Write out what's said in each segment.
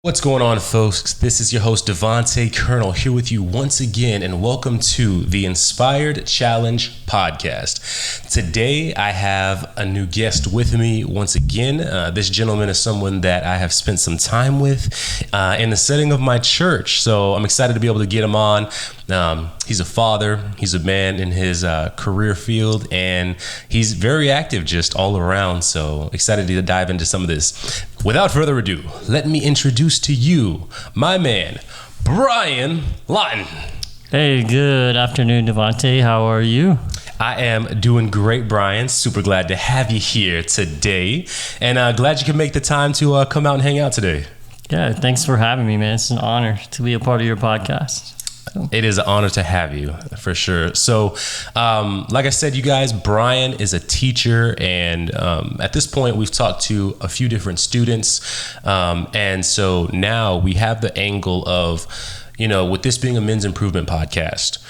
What's going on, folks? This is your host, devahntaucolonel, here with you once again, and welcome to the Inspired Challenge Podcast. Today, I have a new guest with me once again. This gentleman is someone that I have spent some time with in the setting of my church, so I'm excited to be able to get him on. He's a father, he's a man in his career field, and he's very active just all around, so excited to dive into some of this. Without further ado, let me introduce to you my man, Brian Lawton. Hey, good afternoon, Devante. How are you? I am doing great, Brian. Super glad to have you here today, and glad you could make the time to come out and hang out today. Yeah, thanks for having me, man. It's an honor to be a part of your podcast. It is an honor to have you, for sure. So, like I said, you guys, Brian is a teacher, and at this point, we've talked to a few different students, and so now we have the angle of, with this being a men's improvement podcast,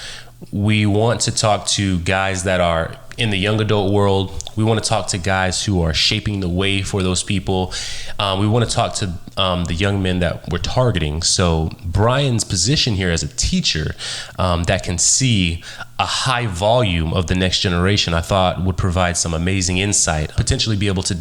we want to talk to guys that are in the young adult world. We want to talk to guys who are shaping the way for those people. We want to talk to the young men that we're targeting. So Brian's position here as a teacher that can see a high volume of the next generation, I thought would provide some amazing insight, potentially be able to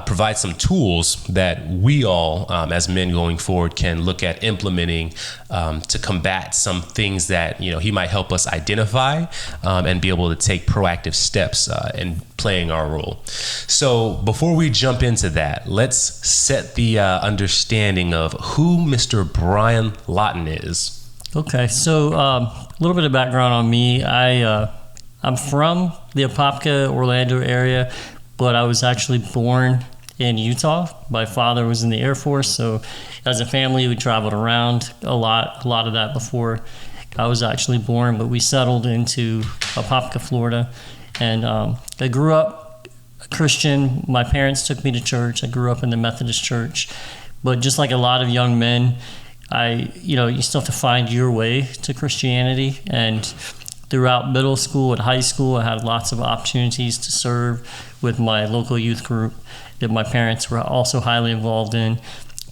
provide some tools that we all as men going forward can look at implementing to combat some things that he might help us identify and be able to take proactive steps in playing our role. So before we jump into that, let's set the understanding of who Mr. Brian Lawton is. Okay, so a little bit of background on me. I'm from the Apopka, Orlando area, but I was actually born in Utah. My father was in the Air Force, so as a family, we traveled around a lot of that before I was actually born, but we settled into Apopka, Florida. And I grew up Christian. My parents took me to church. I grew up in the Methodist church. But just like a lot of young men, you still have to find your way to Christianity. And throughout middle school and high school, I had lots of opportunities to serve with my local youth group that my parents were also highly involved in.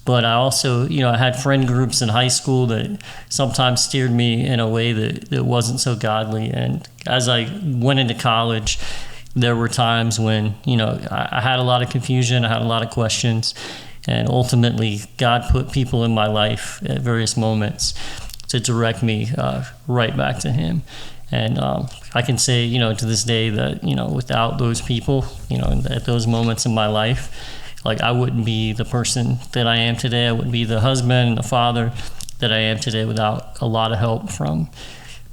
But I also, I had friend groups in high school that sometimes steered me in a way that wasn't so godly. And as I went into college, there were times when, I had a lot of confusion, I had a lot of questions, and ultimately God put people in my life at various moments to direct me right back to Him. And I can say, to this day that, without those people, at those moments in my life, I wouldn't be the person that I am today. I wouldn't be the husband and the father that I am today without a lot of help from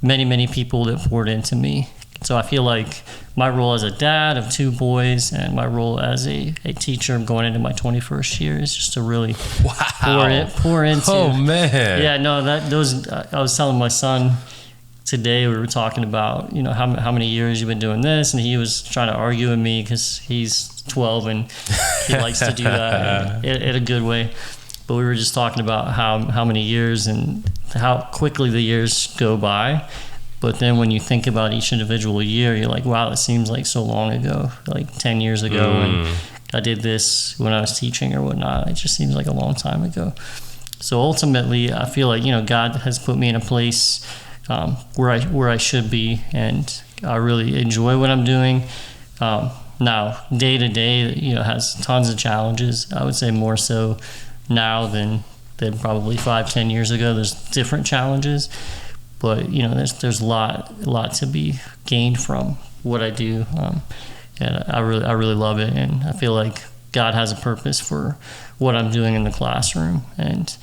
many, many people that poured into me. So I feel like my role as a dad of two boys and my role as a teacher going into my 21st year is just to really pour into. Oh, man. Yeah, no, I was telling my son today, we were talking about, how many years you've been doing this, and he was trying to argue with me because he's 12 and he likes to do that in a good way. But we were just talking about how many years and how quickly the years go by. But then when you think about each individual year, you're like, wow, it seems like so long ago, like 10 years ago, and I did this when I was teaching or whatnot. It just seems like a long time ago. So ultimately, I feel like, God has put me in a place where I should be, and I really enjoy what I'm doing. Now, day to day, has tons of challenges. I would say more so now than probably 5-10 years ago. There's different challenges, but there's a lot to be gained from what I do, and I really love it, and I feel like God has a purpose for what I'm doing in the classroom, and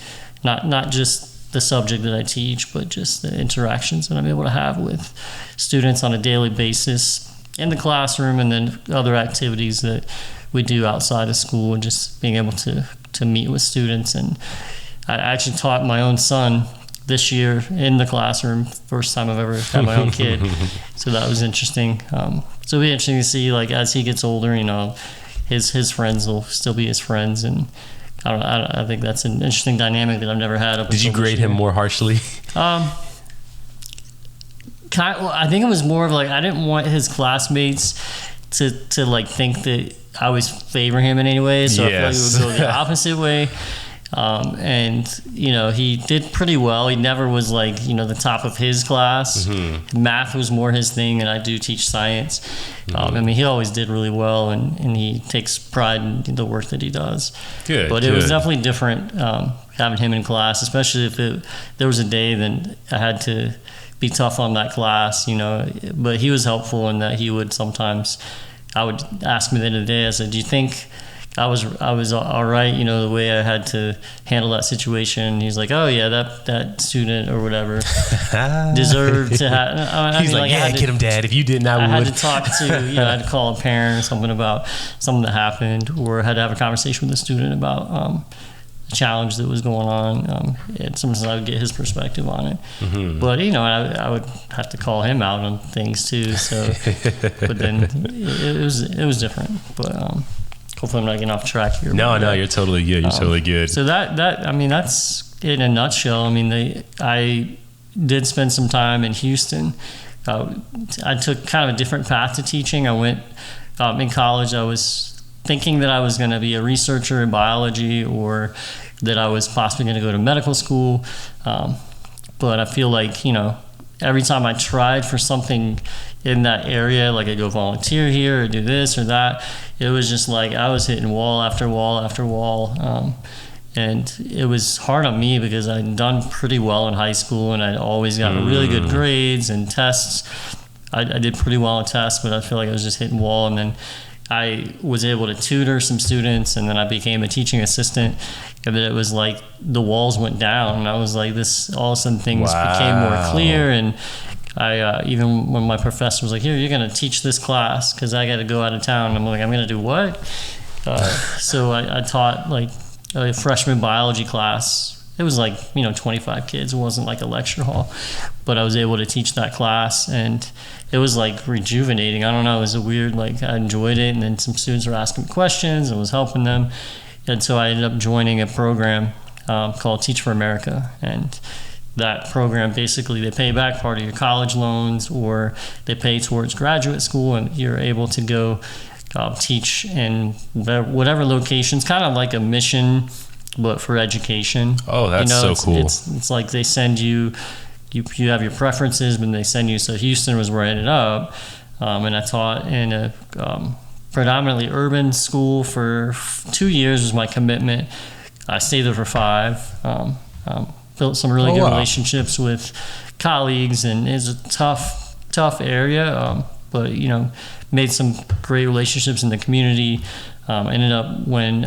not just the subject that I teach, but just the interactions that I'm able to have with students on a daily basis in the classroom, and then other activities that we do outside of school, and just being able to meet with students. And I actually taught my own son this year in the classroom, first time I've ever had my own kid. So that was interesting. So it'll be interesting to see, as he gets older, his friends will still be his friends, and I think that's an interesting dynamic that I've never had. Did you grade him more harshly? I think it was more of I didn't want his classmates to think that I was favoring him in any way, so yes. I feel like we would go the opposite way. And, he did pretty well. He never was like, the top of his class. Mm-hmm. Math was more his thing, and I do teach science. Mm-hmm. He always did really well, and he takes pride in the work that he does. Good. But it was definitely different having him in class, especially if there was a day then I had to be tough on that class, But he was helpful in that he would sometimes, I would ask him at the end of the day, I said, do you think I was all right, the way I had to handle that situation? He's like, oh yeah, that student or whatever deserved to have. He's like, yeah, get him, Dad. If you didn't, I would. I had to talk to, I had to call a parent or something about something that happened, or had to have a conversation with a student about a challenge that was going on. And sometimes I would get his perspective on it. Mm-hmm. But I would have to call him out on things too. So, but then it was different. But hopefully I'm not getting off track here. No, you're totally good. You're totally good. So that's in a nutshell. I did spend some time in Houston. I took kind of a different path to teaching. I went in college. I was thinking that I was going to be a researcher in biology, or that I was possibly going to go to medical school. But I feel like, every time I tried for something in that area, like I go volunteer here or do this or that, it was just like I was hitting wall after wall after wall. And it was hard on me because I'd done pretty well in high school, and I'd always gotten really good grades and tests. I did pretty well in tests, but I feel like I was just hitting wall. And then I was able to tutor some students, and then I became a teaching assistant. And then it was like the walls went down, and I was like, this, all of a sudden things became more clear. And I even when my professor was like, here, you're going to teach this class because I got to go out of town. I'm like, I'm going to do what? So I taught like a freshman biology class. It was like, 25 kids. It wasn't like a lecture hall, but I was able to teach that class, and it was like rejuvenating. I don't know. It was a weird, like I enjoyed it. And then some students were asking me questions and was helping them. And so I ended up joining a program called Teach for America. And that program, basically, they pay back part of your college loans, or they pay towards graduate school, and you're able to go teach in whatever locations, kind of like a mission, but for education. Oh, that's so cool. It's like they send you have your preferences, but they send you. So Houston was where I ended up, and I taught in a predominantly urban school for 2 years was my commitment. I stayed there for 5. Built some really good relationships with colleagues, and it's a tough area, but made some great relationships in the community. Ended up when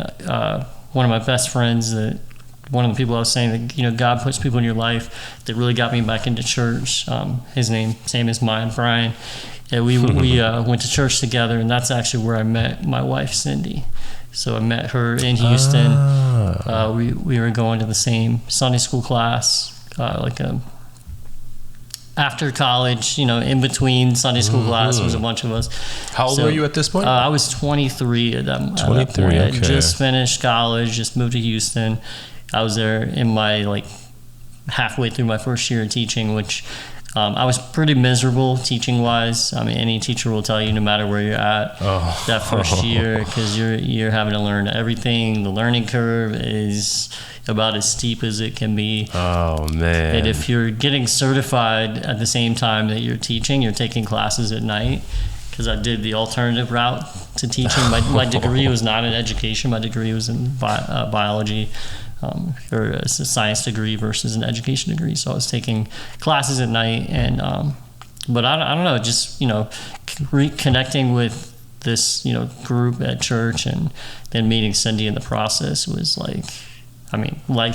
one of my best friends, one of the people I was saying that God puts people in your life that really got me back into church. His name, same as mine, Brian. And we went to church together, and that's actually where I met my wife, Cindy. So I met her in Houston. We were going to the same Sunday school class, after college, in between Sunday school class, was a bunch of us. How old were you at this point? I was 23 at that point. 23, okay. I just finished college, just moved to Houston. I was there in my, halfway through my first year of teaching, which I was pretty miserable teaching-wise. Any teacher will tell you, no matter where you're at, that first year, because you're having to learn everything. The learning curve is about as steep as it can be. Oh, man. And if you're getting certified at the same time that you're teaching, you're taking classes at night, because I did the alternative route to teaching. My degree was not in education. My degree was in biology. Or a science degree versus an education degree. So I was taking classes at night, and but I don't know, just reconnecting with this group at church, and then meeting Cindy in the process was life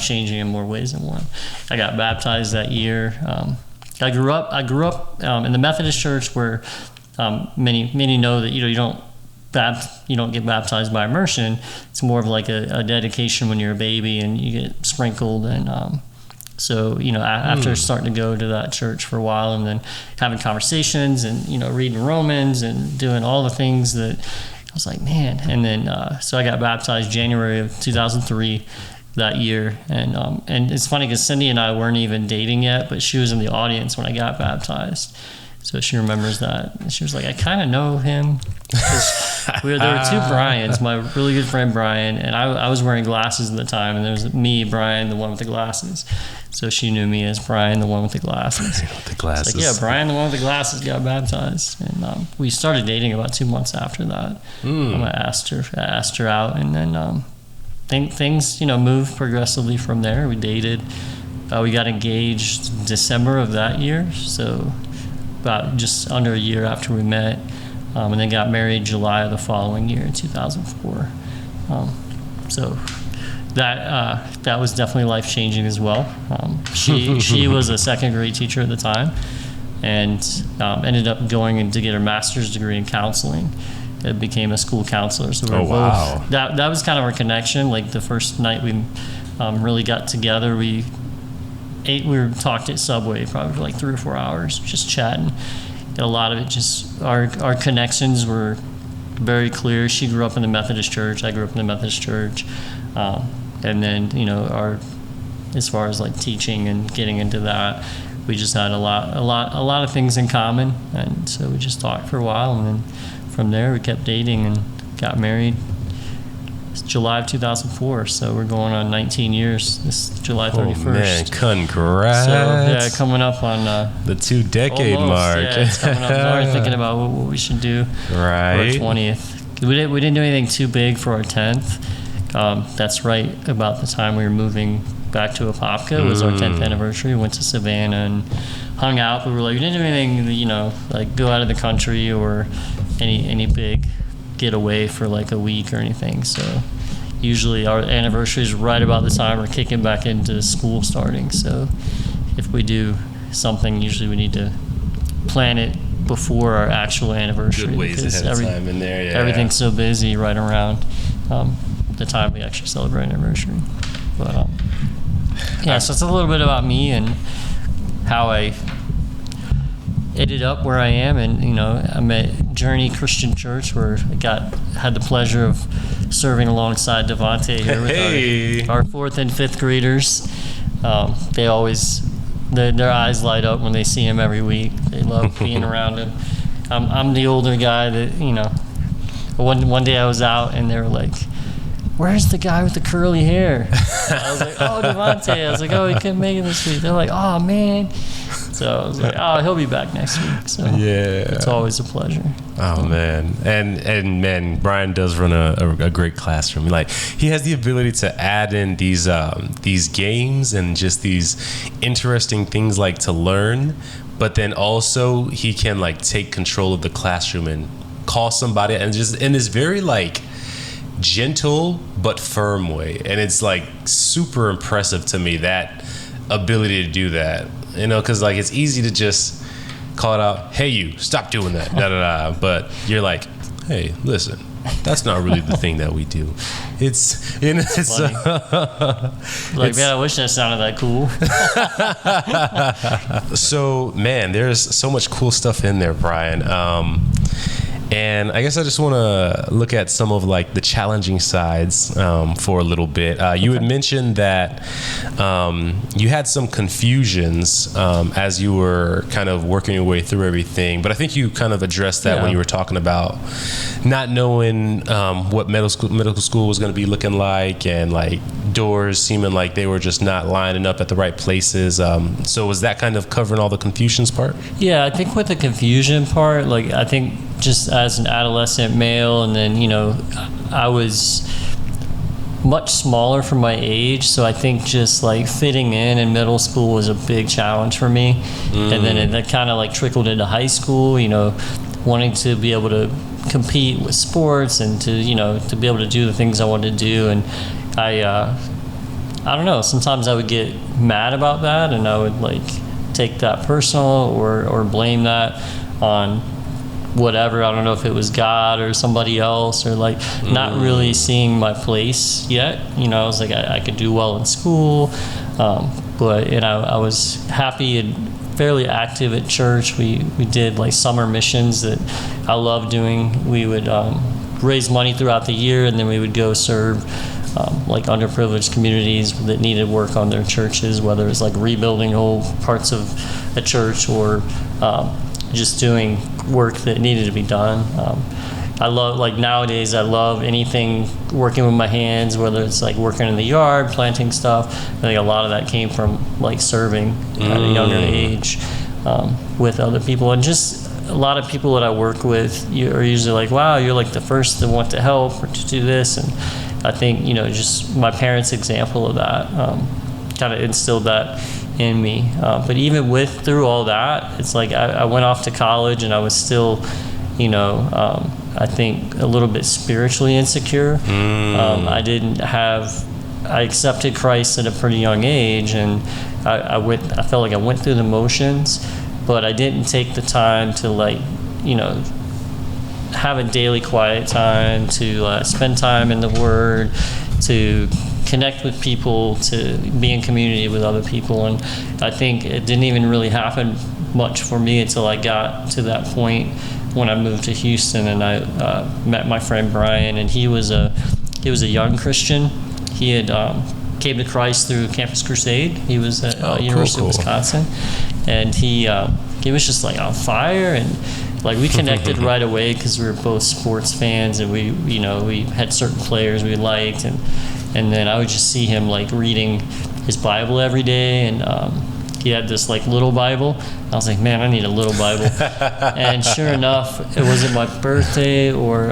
changing in more ways than one. I got baptized that year. I grew up in the Methodist church, where many know that you don't get baptized by immersion. It's more of like a dedication when you're a baby and you get sprinkled. And after starting to go to that church for a while, and then having conversations and reading Romans and doing all the things that I was like, man. And then so I got baptized January of 2003 that year. And it's funny because Cindy and I weren't even dating yet, but she was in the audience when I got baptized. So she remembers that. And she was like, I kind of know him. There were two Brians, my really good friend Brian, and I was wearing glasses at the time, and there was me, Brian, the one with the glasses. So she knew me as Brian, the one with the glasses. Brian with the glasses. It's like, yeah, Brian, the one with the glasses, got baptized. And we started dating about 2 months after that. I asked her out, and then things, moved progressively from there. We dated. We got engaged December of that year, so about just under a year after we met, and then got married July of the following year, 2004. So that was definitely life-changing as well. She was a second grade teacher at the time, and ended up going to get her master's degree in counseling. It became a school counselor. So we were both, that was kind of our connection. Like the first night we really got together, we talked at Subway probably for like 3 or 4 hours, just chatting. And a lot of it just our connections were very clear. She grew up in the Methodist church. I grew up in the Methodist church. And then, as far as like teaching and getting into that, we just had a lot of things in common. And so we just talked for a while, and then from there we kept dating and got married. It's July of 2004, so we're going on 19 years this July 31st. Oh man, congrats. So yeah, coming up on the 2-decade mark. Yeah, it's coming up. We're already thinking about what we should do for our 20th. We didn't do anything too big for our 10th. That's right about the time we were moving back to Apopka. It was our 10th anniversary. We went to Savannah and hung out. But we were like, we didn't do anything, like go out of the country or any big getaway for like a week or anything. So usually our anniversary is right about the time we're kicking back into school starting. So if we do something, usually we need to plan it before our actual anniversary. Good ways ahead of time in there, yeah. Everything's so busy right around the time we actually celebrate anniversary. But so it's a little bit about me and how I ended up where I am, and I'm at Journey Christian Church, where I had the pleasure of serving alongside Devante here with our 4th and 5th graders. They always their eyes light up when they see him every week. They love being around him. I'm the older guy that One day I was out and they were like, "Where's the guy with the curly hair?" I was like, "Oh, Devante." I was like, "Oh, he couldn't make it this week." They're like, "Oh, man." So I was like, "Oh, he'll be back next week." So yeah, it's always a pleasure. Oh man, and man, Brian does run a great classroom. Like, he has the ability to add in these games and just these interesting things like to learn, but then also he can like take control of the classroom and call somebody, and just in this very like gentle but firm way. And it's like super impressive to me, that ability to do that, because like it's easy to just call it out, "Hey, you, stop doing that," da da da. But you're like, "Hey, listen, that's not really the thing that we do." It's like, man, I wish that sounded that cool. So man, there's so much cool stuff in there, Brian. And I guess I just want to look at some of like the challenging sides for a little bit. You had mentioned that you had some confusions as you were kind of working your way through everything, but I think you kind of addressed that when you were talking about not knowing what medical school was going to be looking like, and like doors seeming like they were just not lining up at the right places. So was that kind of covering all the confusions part? Yeah, I think with the confusion part, like I think just as an adolescent male, and then I was much smaller for my age, so I think just like fitting in middle school was a big challenge for me. And then it kind of like trickled into high school, wanting to be able to compete with sports and to be able to do the things I wanted to do. And I don't know, sometimes I would get mad about that, and I would like take that personal or blame that on whatever. I don't know if it was God or somebody else, or like not really seeing my place yet. I was like, I could do well in school, but I was happy and fairly active at church. We did like summer missions that I loved doing. We would raise money throughout the year, and then we would go serve like underprivileged communities that needed work on their churches, whether it's like rebuilding old parts of a church or just doing work that needed to be done. I love, like nowadays, I love anything working with my hands, whether it's like working in the yard, planting stuff. I think a lot of that came from like serving at a younger age with other people. And just a lot of people that I work with are usually like, wow, you're like the first to want to help or to do this. And I think, just my parents' example of that kind of instilled that in me. But even through all that, it's like I went off to college and I was still, I think a little bit spiritually insecure. I accepted Christ at a pretty young age, and I felt like I went through the motions, but I didn't take the time to have a daily quiet time, to spend time in the Word, to connect with people, to be in community with other people. And I think it didn't even really happen much for me until I got to that point when I moved to Houston, and I met my friend Brian, and he was a young Christian. He had came to Christ through Campus Crusade. He was at University of Wisconsin, and he was just like on fire, and like we connected right away because we were both sports fans, and we had certain players we liked, and then I would just see him like reading his Bible every day, and he had this like little Bible. I was like, man, I need a little Bible. And sure enough, it wasn't my birthday or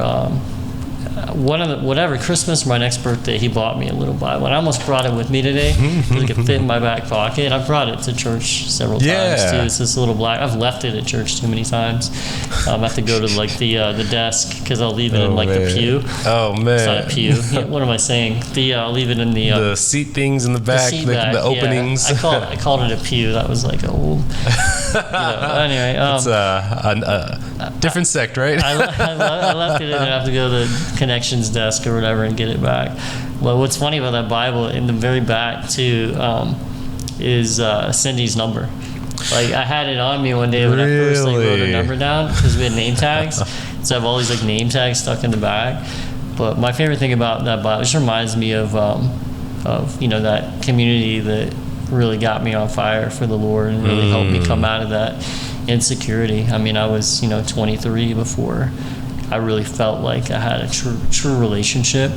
whatever, Christmas or my next birthday, he bought me a little Bible. And I almost brought it with me today because it could fit in my back pocket. I brought it to church several times too. It's this little black. I've left it at church too many times. I have to go to like the desk because I'll leave it in like the pew. Oh man, it's not a pew. What am I saying? I'll leave it in the seat things in the back, the openings. Yeah. I called it a pew. That was like old. Anyway, it's a different sect, right? I left it in there. I have to go to the connections desk or whatever and get it back. Well, what's funny about that Bible in the very back too is Cindy's number. Like I had it on me one day when I first wrote her number down because we had name tags. So I have all these like name tags stuck in the back. But my favorite thing about that Bible, it just reminds me of that community that really got me on fire for the Lord and really helped me come out of that insecurity. I mean, I was 23 before I really felt like I had a true relationship,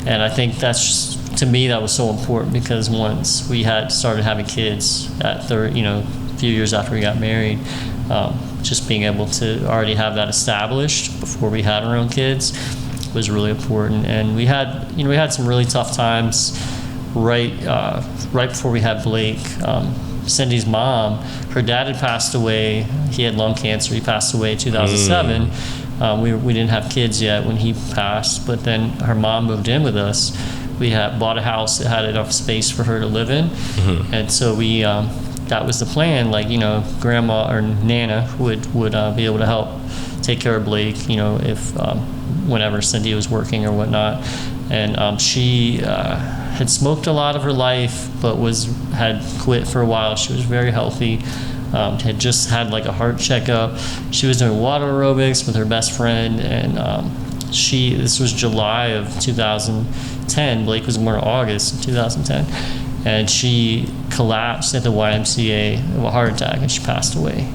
and I think that's just, to me, that was so important because once we had started having kids at a few years after we got married, just being able to already have that established before we had our own kids was really important. And we had some really tough times right before we had Blake. Cindy's mom, her dad had passed away. He had lung cancer. He passed away in 2007. We didn't have kids yet when he passed, but then her mom moved in with us. We had bought a house that had enough space for her to live in, and so we that was the plan. Like Grandma or Nana would be able to help take care of Blake. If whenever Cindy was working or whatnot, and she had smoked a lot of her life, but had quit for a while. She was very healthy. Had just had like a heart checkup. She was doing water aerobics with her best friend, and this was July of 2010. Blake was born in August of 2010, and she collapsed at the YMCA of a heart attack, and she passed away.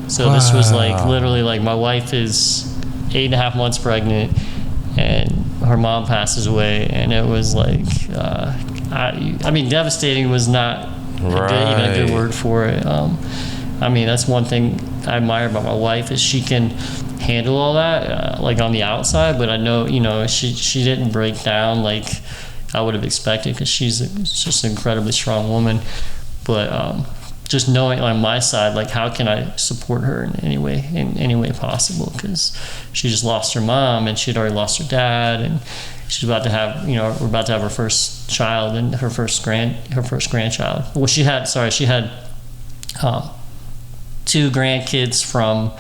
So This was like literally like my wife is 8.5 months pregnant, and her mom passes away, and it was like I mean devastating was not even a good word for it. I mean, that's one thing I admire about my wife is she can handle all that, like on the outside. But I know, she didn't break down like I would have expected because she's just an incredibly strong woman. But just knowing on my side, like how can I support her in any way possible? Because she just lost her mom and she'd already lost her dad, and she's about to have, we're about to have her first child and her first grandchild. Well, she had 2 grandkids from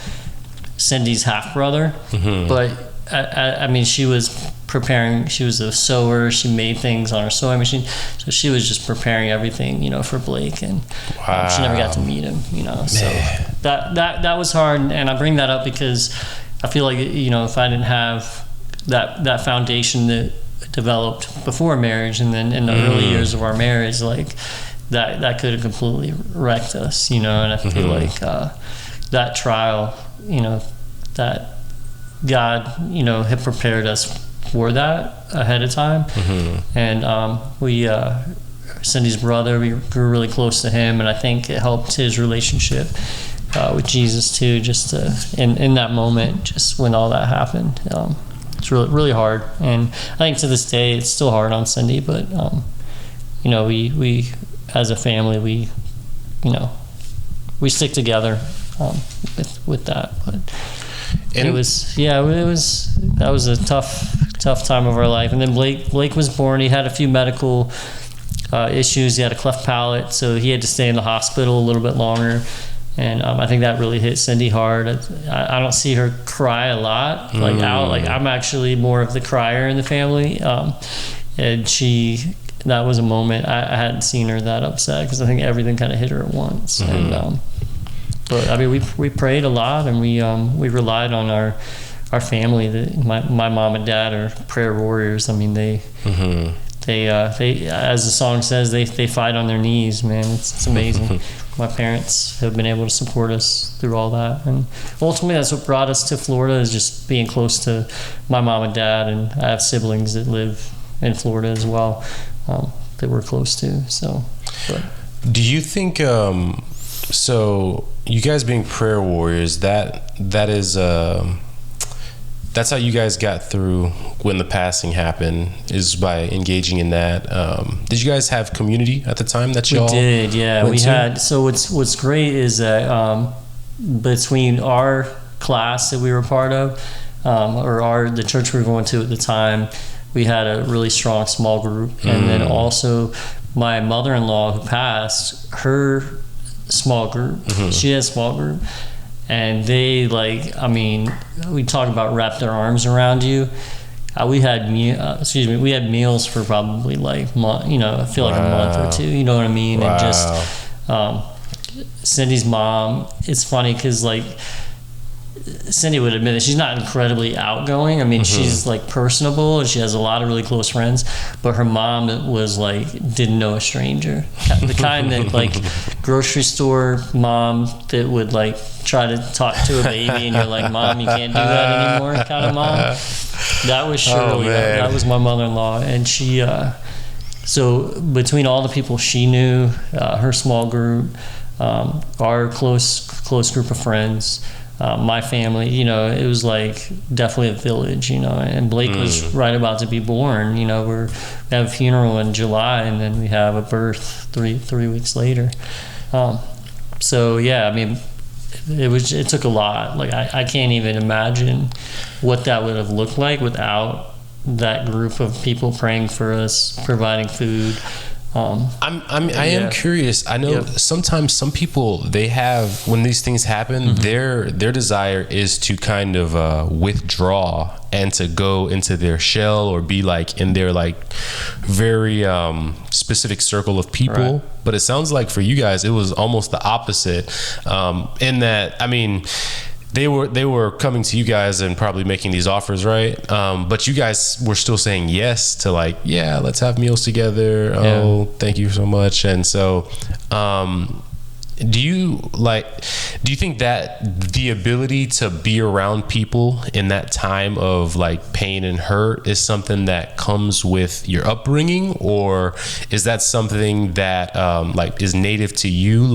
Cindy's half brother, but I mean, she was preparing. She was a sewer. She made things on her sewing machine, so she was just preparing everything, for Blake, and she never got to meet him, So that was hard, and I bring that up because I feel like if I didn't have that foundation that developed before marriage, and then in the early years of our marriage, like that could have completely wrecked us, and I feel like that trial, that God, had prepared us for that ahead of time. And we Cindy's brother, we grew really close to him, and I think it helped his relationship with Jesus too, just in that moment, just when all that happened. It's really, really hard, and I think to this day it's still hard on Cindy, but we as a family, we stick together with that. But that was a tough time of our life. And then Blake was born. He had a few medical issues. He had a cleft palate, so he had to stay in the hospital a little bit longer. And I think that really hit Cindy hard. I don't see her cry a lot, I'm actually more of the crier in the family. And that was a moment I hadn't seen her that upset, because I think everything kind of hit her at once. And but I mean, we prayed a lot, and we relied on our family. My mom and dad are prayer warriors. I mean, they as the song says, they fight on their knees, man. It's amazing. My parents have been able to support us through all that, and ultimately that's what brought us to Florida, is just being close to my mom and dad. And I have siblings that live in Florida as well, that we're close to. So, do you think so you guys being prayer warriors, that is that's how you guys got through when the passing happened, is by engaging in that. Did you guys have community at the time that y'all? We did, yeah. We had. So what's great is that between our class that we were part of, or the church we were going to at the time, we had a really strong small group. And then also my mother-in-law who passed, her small group, she had a small group. And they we talk about wrap their arms around you. We had meals for probably I feel like a month or two. You know what I mean? Wow. And just Cindy's mom. It's funny because Cindy would admit that she's not incredibly outgoing. I mean, she's personable, and she has a lot of really close friends. But her mom was didn't know a stranger. The kind that grocery store mom that would try to talk to a baby, and you're like, Mom, you can't do that anymore, kind of mom. That was Shirley. That was my mother-in-law, and she. So between all the people she knew, her small group, our close group of friends. My family, it was definitely a village, and Blake was right about to be born. We have a funeral in July, and then we have a birth three weeks later. So yeah, I mean, it took a lot. I can't even imagine what that would have looked like without that group of people praying for us, providing food. I am curious. I know sometimes some people, they have, when these things happen, their desire is to kind of withdraw and to go into their shell, or be in their very specific circle of people. Right. But it sounds like for you guys, it was almost the opposite, in that, I mean, they were coming to you guys and probably making these offers, right? But you guys were still saying yes to let's have meals together. Yeah. Oh, thank you so much. And so, do you think that the ability to be around people in that time of pain and hurt is something that comes with your upbringing, or is that something that is native to you?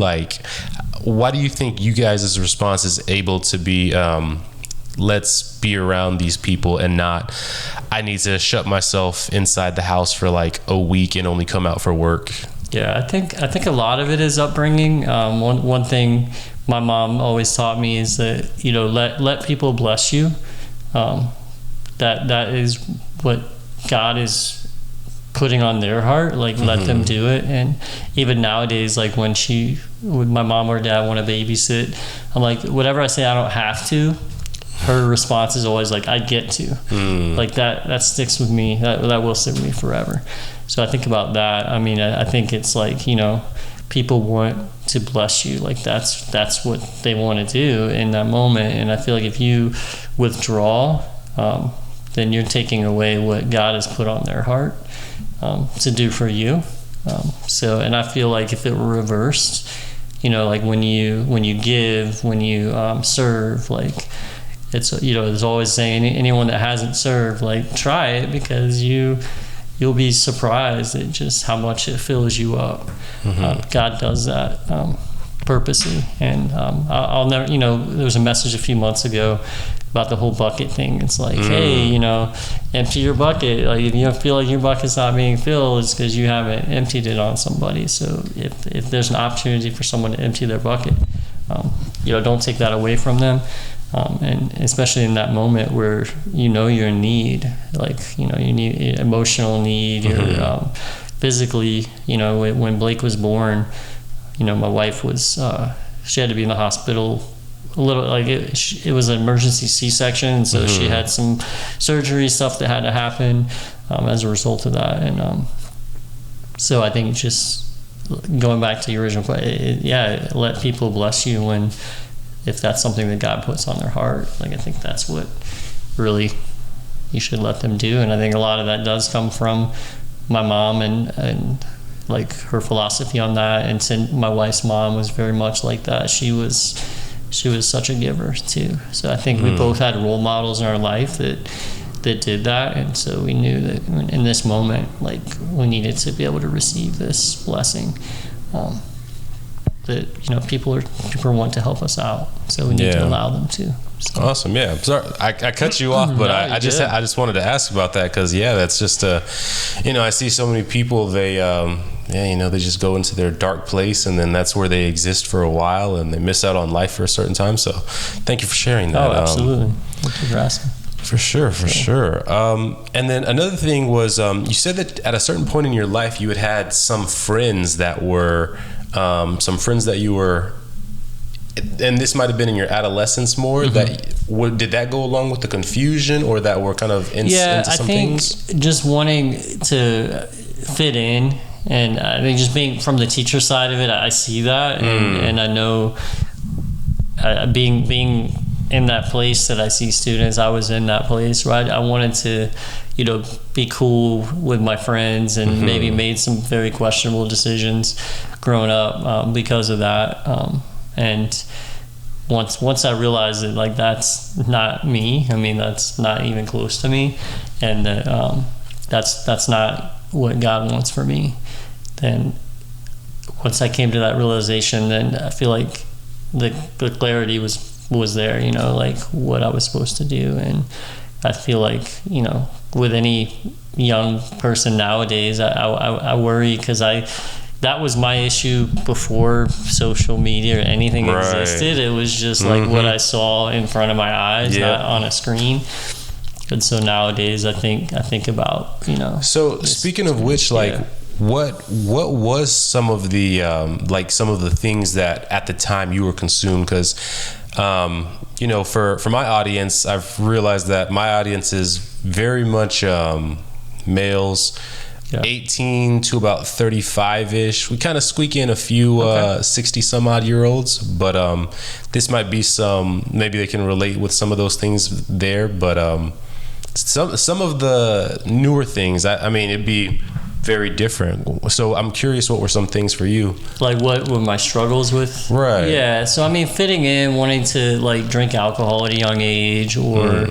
Why do you think you guys' response is able to be, let's be around these people, and not, I need to shut myself inside the house for a week and only come out for work? Yeah, I think a lot of it is upbringing. One thing my mom always taught me is that, let people bless you. That is what God is putting on their heart, let them do it. And even nowadays, when my mom or dad want to babysit, I'm whatever I say I don't have to, her response is always I get to. That sticks with me. That will stick with me forever. So I think about that. I mean, I think it's people want to bless you. That's what they want to do in that moment. And I feel if you withdraw, then you're taking away what God has put on their heart to do for you. And I feel if it were reversed, like when you give, when you serve, like it's, there's always saying anyone that hasn't served, like try it, because you'll be surprised at just how much it fills you up. God does that purposely. And I'll never, there was a message a few months ago about the whole bucket thing. It's like, hey, empty your bucket. Like if you feel like your bucket's not being filled, it's because you haven't emptied it on somebody. So if there's an opportunity for someone to empty their bucket, don't take that away from them. And especially in that moment where you're in need, like you need emotional need, or physically. When Blake was born, my wife was she had to be in the hospital a little, like it was an emergency C-section, so she had some surgery stuff that had to happen as a result of that. And so I think just going back to your original question, let people bless you if that's something that God puts on their heart. Like I think that's what really you should let them do. And I think a lot of that does come from my mom and like her philosophy on that. And my wife's mom was very much like that. She was such a giver too. So I think we both had role models in our life that did that, and so we knew that in this moment, like we needed to be able to receive this blessing. That people want to help us out, so we need to allow them to. So. Awesome. Yeah. Sorry, I cut you off, but I just wanted to ask about that because that's just I see so many people, they they just go into their dark place, and then that's where they exist for a while, and they miss out on life for a certain time. So thank you for sharing that. Oh, absolutely. Thank you for asking. For sure. And then another thing was, you said that at a certain point in your life, you had some friends that were, you were, and this might have been in your adolescence more, did that go along with the confusion, or that were kind of into some things? I think just wanting to fit in, and I think just being from the teacher side of it, I see that, and I know being in that place that I see students, I was in that place, right? I wanted to, be cool with my friends, and maybe made some very questionable decisions growing up because of that. And once I realized that, like, that's not me. I mean, that's not even close to me, and that that's not what God wants for me. Then once I came to that realization, then I feel like the clarity was there, like what I was supposed to do. And I feel like, with any young person nowadays, I worry, because that was my issue before social media or anything existed. It was just like what I saw in front of my eyes, not on a screen. And so nowadays I think about, So speaking of which, like, what was some of the things that at the time you were consumed? Because for my audience, I've realized that my audience is very much males, 18 to about 35-ish. We kind of squeak in a few 60 some odd year olds, but this might be maybe they can relate with some of those things there, but some of the newer things, I mean, it'd be very different. So I'm curious, what were some things for you? Like what were my struggles with? Right. Yeah. So I mean, fitting in, wanting to like drink alcohol at a young age, or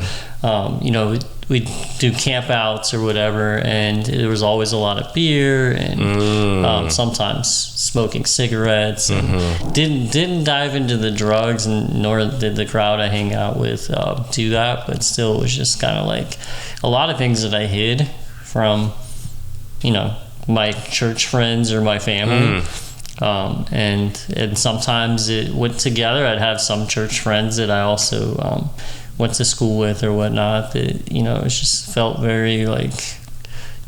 we'd do campouts or whatever, and there was always a lot of beer, and sometimes smoking cigarettes, and didn't dive into the drugs, and nor did the crowd I hang out with do that, but still it was just kind of like a lot of things that I hid from my church friends or my family. And sometimes it went together. I'd have some church friends that I also went to school with or whatnot, that it just felt very like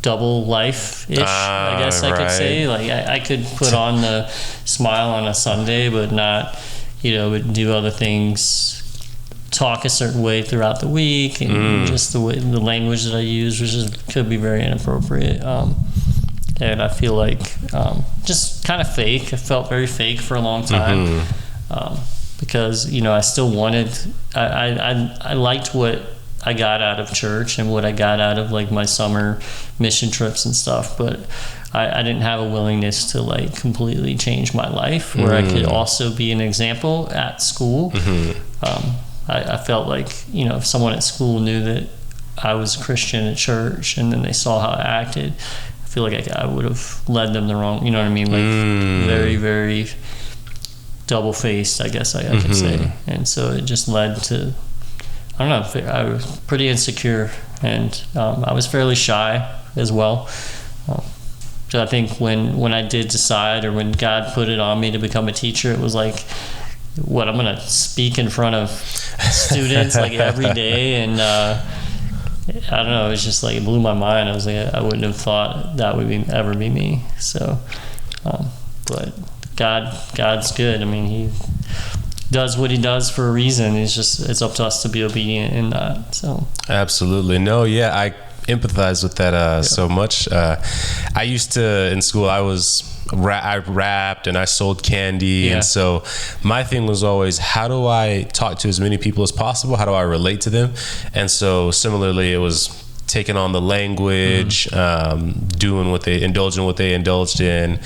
double life-ish, I guess I could say. Like I could put on the smile on a Sunday, but not do other things, talk a certain way throughout the week, and just the way the language that I use could be very inappropriate. And I feel like just kind of fake. I felt very fake for a long time, because I still wanted. I liked what I got out of church and what I got out of like my summer mission trips and stuff, but I didn't have a willingness to like completely change my life where I could also be an example at school. I felt like, you know, if someone at school knew that I was a Christian at church and then they saw how I acted, I feel like I would have led them the wrong, you know what I mean? Like very, very double-faced, I guess I could say. And so it just led to, I don't know, I was pretty insecure, and I was fairly shy as well. So I think when I did decide, or when God put it on me to become a teacher, it was like, what, I'm going to speak in front of students like every day, and I don't know, it was just like, it blew my mind. I was like, I wouldn't have thought that would ever be me. So, but God's good. I mean, he does what he does for a reason. It's up to us to be obedient in that. So absolutely. No, yeah, I empathize with that so much. I used to, in school, I rapped and I sold candy, and so my thing was always, how do I talk to as many people as possible? How do I relate to them? And so similarly, it was taking on the language, doing what they indulged in,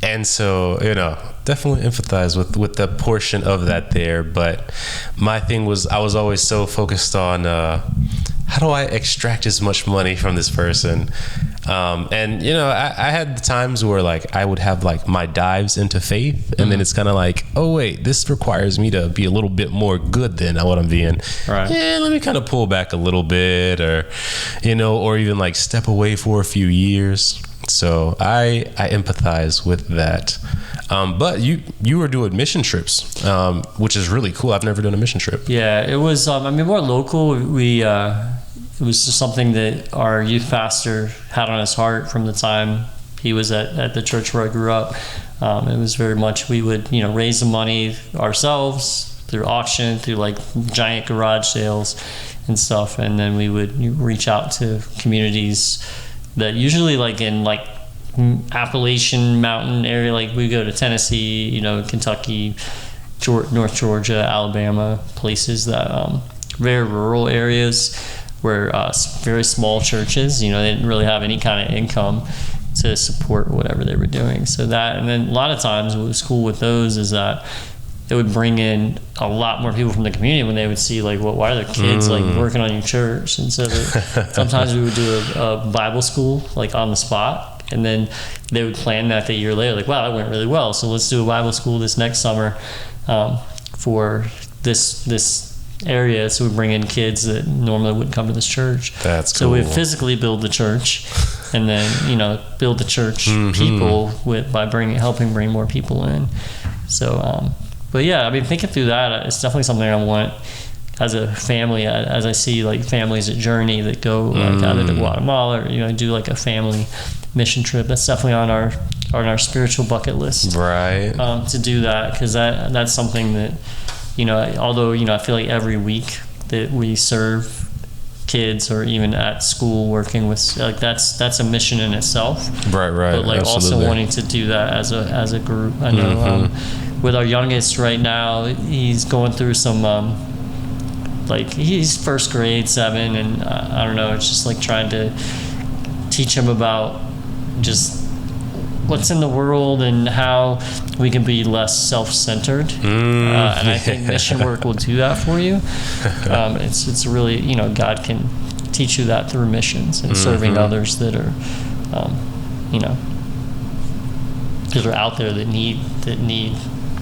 and so, you know, definitely empathize with the portion of that there. But my thing was, I was always so focused on how do I extract as much money from this person? And, you know, I had times where like I would have like my dives into faith, and then it's kind of like, oh wait, this requires me to be a little bit more good than what I'm being. Right. Yeah, let me kind of pull back a little bit, or, you know, or even like step away for a few years. So I empathize with that. But you were doing mission trips, which is really cool. I've never done a mission trip. Yeah, it was, I mean, more local. It was just something that our youth pastor had on his heart from the time he was at the church where I grew up. It was very much, we would, you know, raise the money ourselves through auction, through like giant garage sales and stuff. And then we would reach out to communities that usually like in like Appalachian mountain area, like we go to Tennessee, you know, Kentucky, North Georgia, Alabama, places that very rural areas where very small churches, you know, they didn't really have any kind of income to support whatever they were doing. So that, and then a lot of times what was cool with those is that it would bring in a lot more people from the community when they would see like, well, why are the kids like working on your church? And so sometimes we would do a Bible school like on the spot, and then they would plan that the year later, like, wow, that went really well, so let's do a Bible school this next summer for this area. So we bring in kids that normally wouldn't come to this church. That's cool. So we physically build the church, and then, you know, build the church people by helping bring more people in. So but yeah, I mean, thinking through that, it's definitely something I want as a family. As I see like families at Journey that go like either to Guatemala or, you know, do like a family mission trip. That's definitely on our spiritual bucket list. Right. To do that, because that's something that, you know, although, you know, I feel like every week that we serve kids or even at school working with, like, that's a mission in itself. Right. But like absolutely. also wanting to do that as a group. I know with our youngest right now, he's going through some like, he's first grade, 7, and I don't know, it's just like trying to teach him about just what's in the world and how we can be less self-centered. And I think mission work will do that for you. It's really, you know, God can teach you that through missions and serving others that are, you know, that are out there that need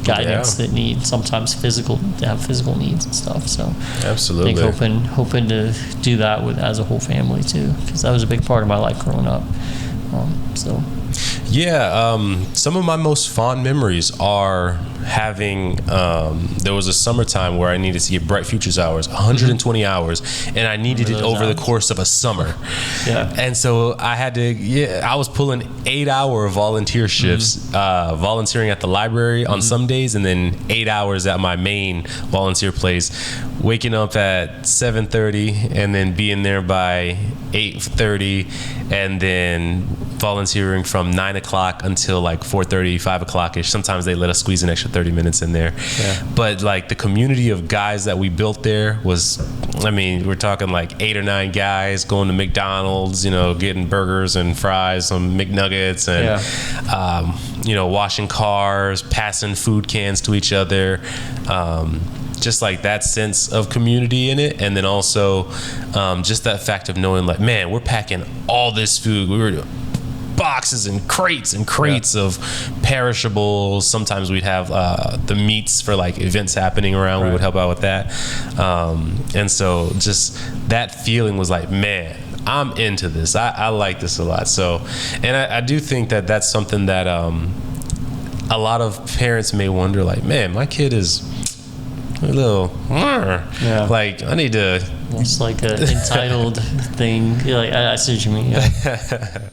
guidance, that need sometimes they have physical needs and stuff. So absolutely, I think hoping to do that as a whole family too, because that was a big part of my life growing up. Some of my most fond memories are having, there was a summertime where I needed to get Bright Futures hours, 120 hours, and I needed it over the course of a summer. Yeah. And so I was pulling 8-hour volunteer shifts, volunteering at the library on some days, and then 8 hours at my main volunteer place, waking up at 7:30 and then being there by 8:30, and then volunteering from 9 o'clock until like 4:30, 5 o'clock ish. Sometimes they let us squeeze an extra 30 minutes in there. Yeah. But like the community of guys that we built there was, I mean, we're talking like 8 or 9 guys going to McDonald's, getting burgers and fries, some McNuggets, and washing cars, passing food cans to each other. Just like that sense of community in it, and then also just that fact of knowing like, man, we're packing all this food. We were boxes and crates of perishables. Sometimes we'd have the meats for like events happening around. Right. We would help out with that, and so just that feeling was like, man, I'm into this. I like this a lot. So, and I do think that that's something that a lot of parents may wonder, like, man, my kid is a little, like, I need to. It's like an entitled thing. Like, I see what you mean. Yeah.